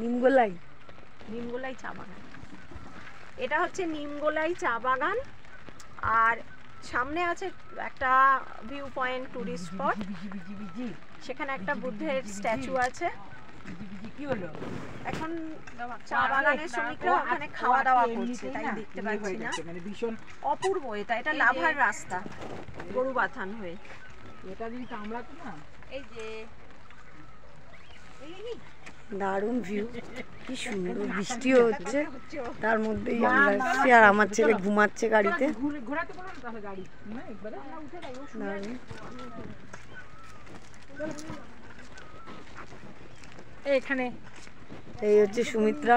নিমগোলাই নিমগোলাই চা বাগান। এটা হচ্ছে নিমগোলাই চা বাগান। আর সামনে আছে একটা ভিউ পয়েন্ট টুরিস্ট স্পট, সেখানে একটা বুদ্ধের স্ট্যাচু আছে। কি হলো এখন চা বাগানের শ্রমিকরা ওখানে খাওয়া দাওয়া করছে, তাই দেখতে পাচ্ছি না। মানে ভীষণ অপূর্ব এটা লাভার রাস্তা গরু বাথান হয়ে। এটা যদি কামড়াতো না। এই যে দারুণ ভিউ, কি সুন্দর, বৃষ্টিও হচ্ছে তার মধ্যেই আমরা এসেছি। আর আমার ছেলে ঘুমাচ্ছে গাড়িতে। ঘোরাতে বলো না তাহলে গাড়ি না একবারে আমরা উঠে যাই। দারুণ। এখানে এই হচ্ছে সুমিত্রা।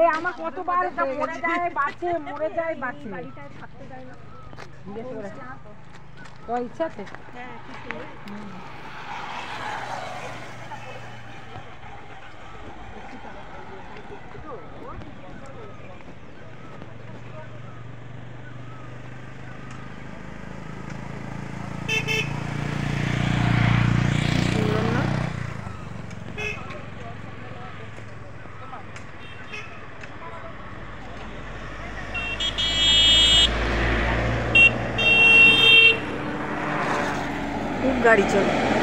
এই আমার কতবার মরে যায় বাঁচে, মরে যায় বাঁচে, গাড়িটায় থাকতে যায় না। তো ইচ্ছা আছে। হ্যাঁ কি সুন্দর। খুব গাড়ি চলে।